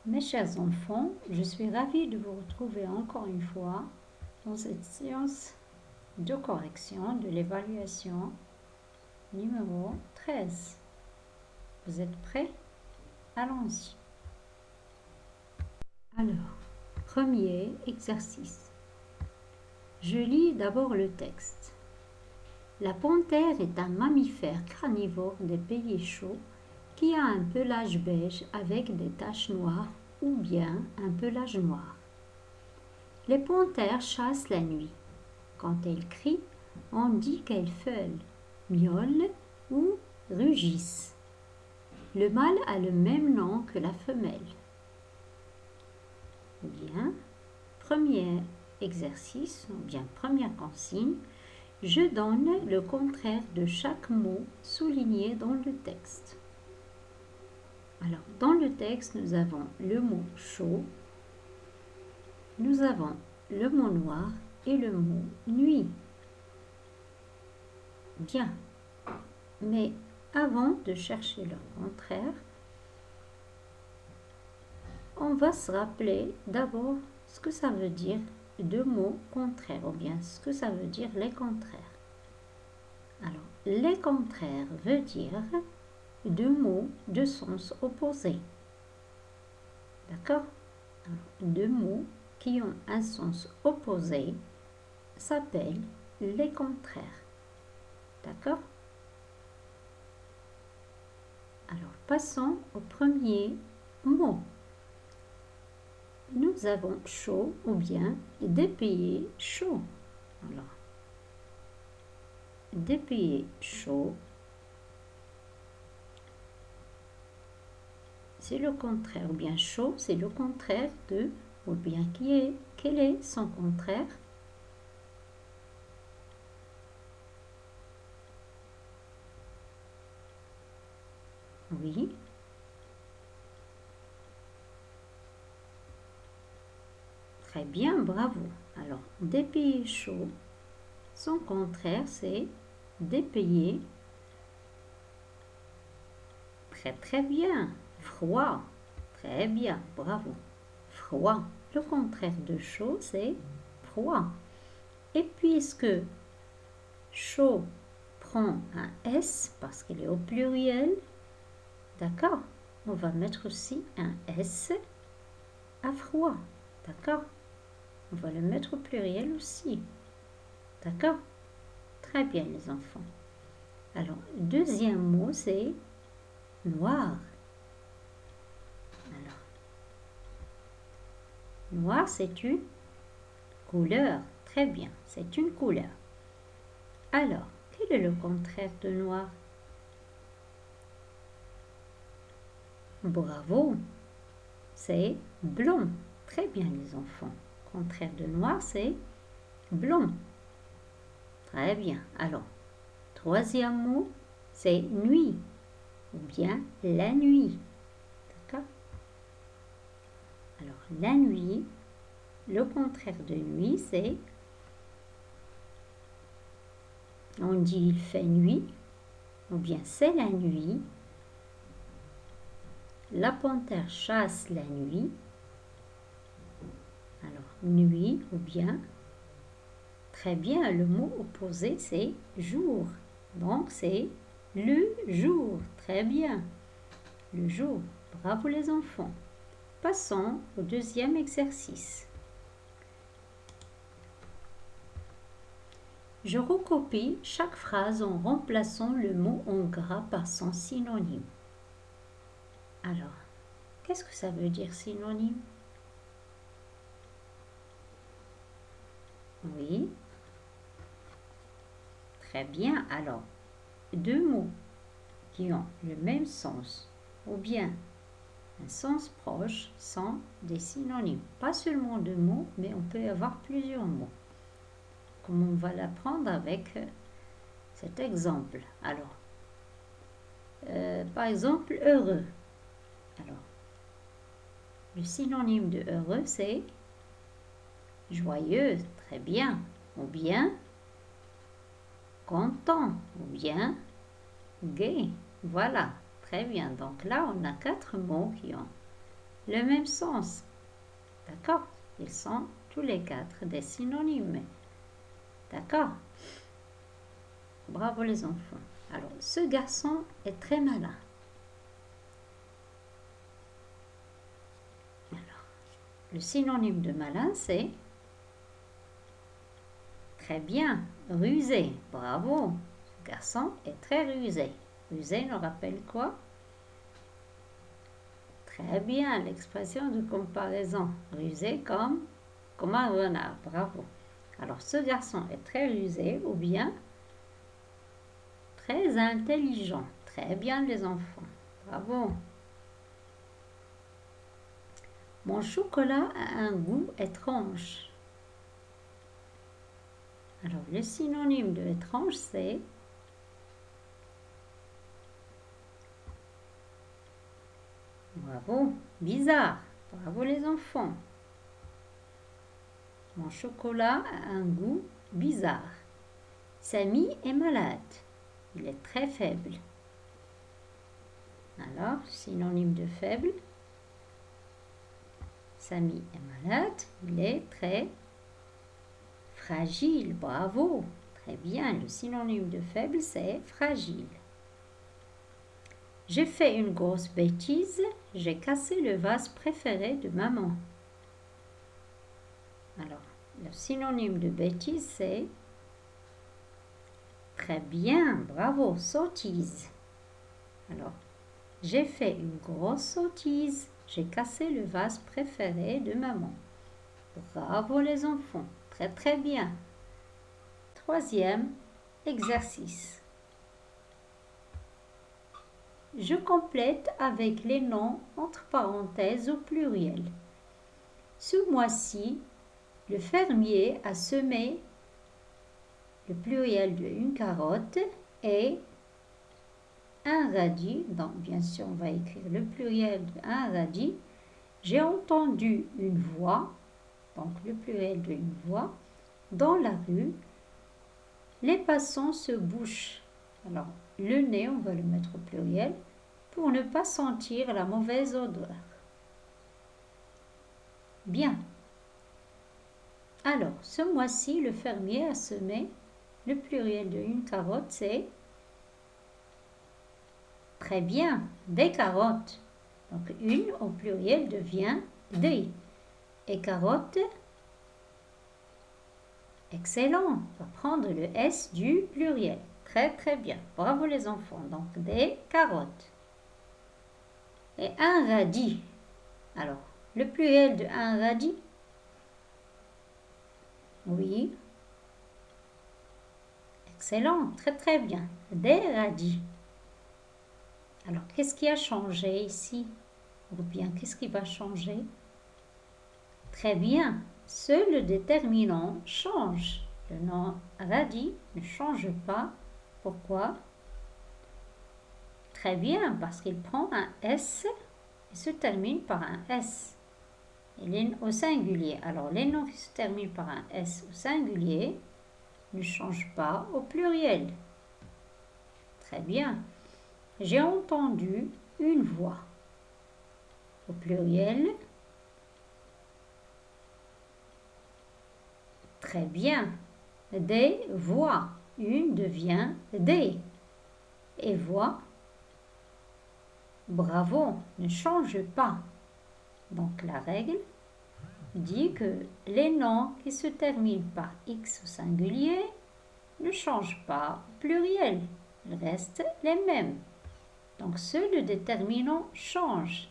Mes chers enfants, je suis ravie de vous retrouver encore une fois dans cette séance de correction de l'évaluation numéro 13. Vous êtes prêts? Allons-y. Alors, premier exercice. Je lis d'abord le texte. La panthère est un mammifère carnivore des pays chauds qui a un pelage beige avec des taches noires ou bien un pelage noir. Les panthères chassent la nuit. Quand elles crient, on dit qu'elles feulent, miaulent ou rugissent. Le mâle a le même nom que la femelle. Bien, premier exercice, ou bien première consigne, je donne le contraire de chaque mot souligné dans le texte. Alors, dans le texte, nous avons le mot chaud, nous avons le mot noir et le mot nuit. Bien, mais avant de chercher le contraire, on va se rappeler d'abord ce que ça veut dire deux mots contraires, ou bien ce que ça veut dire les contraires. Alors, les contraires veut dire deux mots de sens opposé. D'accord? Deux mots qui ont un sens opposé s'appellent les contraires. D'accord? Alors, passons au premier mot. Nous avons chaud ou bien dépayé chaud. Alors, dépayé chaud, c'est le contraire, ou bien chaud, c'est le contraire de, ou bien quel est son contraire? Oui. Très bien, bravo. Alors, dépayé chaud, son contraire, c'est dépayé. Très très bien. Froid. Très bien, bravo. Froid. Le contraire de chaud, c'est froid. Et puisque chaud prend un S parce qu'il est au pluriel, d'accord, on va mettre aussi un S à froid. D'accord? On va le mettre au pluriel aussi. D'accord? Très bien les enfants. Alors, deuxième mot, c'est noir. Alors, noir, c'est une couleur. Très bien, c'est une couleur. Alors, quel est le contraire de noir? Bravo, c'est blanc. Très bien les enfants. Contraire de noir, c'est blanc. Très bien. Alors, troisième mot, c'est nuit ou bien la nuit. D'accord? Alors, la nuit, le contraire de nuit, c'est, on dit il fait nuit ou bien c'est la nuit. La panthère chasse la nuit. Alors, nuit ou bien, très bien, le mot opposé, c'est jour. Donc, c'est le jour. Très bien. Le jour. Bravo les enfants. Passons au deuxième exercice. Je recopie chaque phrase en remplaçant le mot en gras par son synonyme. Alors, qu'est-ce que ça veut dire synonyme? Oui. Très bien. Alors, deux mots qui ont le même sens ou bien un sens proche sont des synonymes. Pas seulement deux mots, mais on peut avoir plusieurs mots. Comme on va l'apprendre avec cet exemple. Alors, par exemple, heureux. Alors, le synonyme de heureux, c'est joyeux, très bien, ou bien content, ou bien gai. Voilà, très bien. Donc là, on a quatre mots qui ont le même sens. D'accord? Ils sont tous les quatre des synonymes. D'accord? Bravo les enfants. Alors, ce garçon est très malin. Alors, le synonyme de malin, c'est très bien, rusé. Bravo. Ce garçon est très rusé. Rusé nous rappelle quoi? Très bien, l'expression de comparaison. Rusé comme un renard. Bravo. Alors, ce garçon est très rusé ou bien très intelligent. Très bien, les enfants. Bravo. Mon chocolat a un goût étrange. Alors, le synonyme de étrange, c'est bravo, bizarre. Bravo, les enfants. Mon chocolat a un goût bizarre. Samy est malade. Il est très faible. Alors, synonyme de faible. Samy est malade. Il est très fragile. Bravo. Très bien. Le synonyme de faible, c'est fragile. J'ai fait une grosse bêtise. J'ai cassé le vase préféré de maman. Alors, le synonyme de bêtise, c'est très bien. Bravo. Sottise. Alors, j'ai fait une grosse sottise. J'ai cassé le vase préféré de maman. Bravo les enfants. Très très bien. Troisième exercice. Je complète avec les noms entre parenthèses au pluriel. Ce mois-ci, le fermier a semé le pluriel de une carotte et un radis. Donc, bien sûr, on va écrire le pluriel d'un radis. J'ai entendu une voix, donc le pluriel d'une voix, dans la rue. Les passants se bouchent. Alors, le nez, on va le mettre au pluriel pour ne pas sentir la mauvaise odeur. Bien. Alors, ce mois-ci, le fermier a semé le pluriel de une carotte, c'est très bien, des carottes. Donc, une au pluriel devient des. Et carotte, excellent. On va prendre le S du pluriel. Très, très bien. Bravo les enfants. Donc, des carottes. Et un radis. Alors, le pluriel de un radis. Oui. Excellent. Très, très bien. Des radis. Alors, qu'est-ce qui a changé ici? Ou bien, qu'est-ce qui va changer? Très bien. Seul le déterminant change. Le nom radis ne change pas. Pourquoi? Très bien, parce qu'il prend un S et se termine par un S. Il est au singulier. Alors, les noms qui se terminent par un S au singulier ne changent pas au pluriel. Très bien. J'ai entendu une voix. Au pluriel. Très bien. Des voix. Une devient des. Et voix. Bravo, ne change pas. Donc la règle dit que les noms qui se terminent par X au singulier ne changent pas au pluriel. Ils restent les mêmes. Donc seul le déterminant change.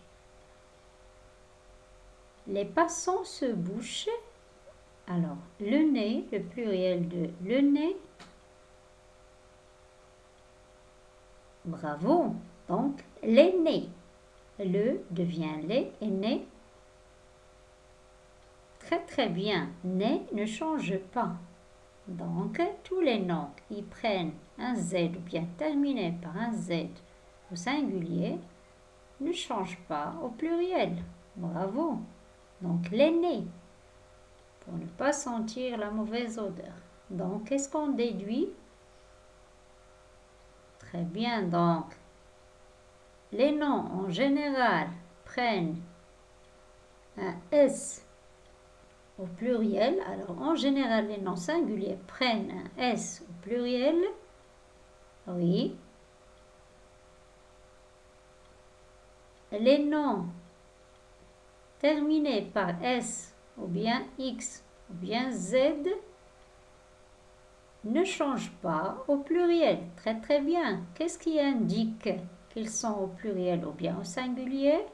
Les passants se bouchent. Alors, le nez, le pluriel de le nez. Bravo. Donc, les nez. Le devient les et nez. Très très bien. Nez ne change pas. Donc, tous les noms qui prennent un Z ou bien terminés par un Z au singulier ne changent pas au pluriel. Bravo. Donc, les nez. Pour ne pas sentir la mauvaise odeur. Donc, qu'est-ce qu'on déduit? Très bien. Donc, les noms en général prennent un S au pluriel, alors en général les noms singuliers prennent un S au pluriel. Oui. Les noms terminés par S ou bien X ou bien Z ne changent pas au pluriel. Très très bien. Qu'est-ce qui indique qu'ils sont au pluriel ou bien au singulier?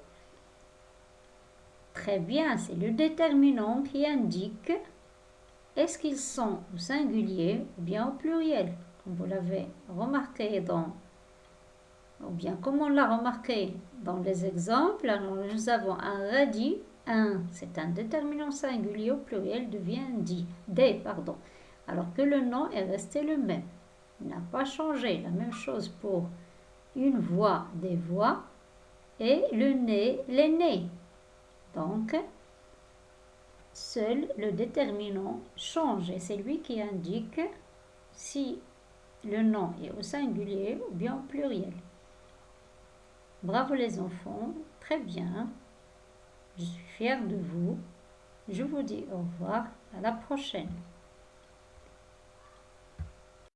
Très bien, c'est le déterminant qui indique est-ce qu'ils sont au singulier ou bien au pluriel. Comme vous l'avez remarqué ou bien comme on l'a remarqué dans les exemples, alors nous avons un radis, un, c'est un déterminant singulier au pluriel devient des, pardon, alors que le nom est resté le même. Il n'a pas changé. La même chose pour une voix, des voix, et le nez, les nez. Donc, seul le déterminant change et c'est lui qui indique si le nom est au singulier ou bien au pluriel. Bravo les enfants, très bien. Je suis fière de vous. Je vous dis au revoir, à la prochaine.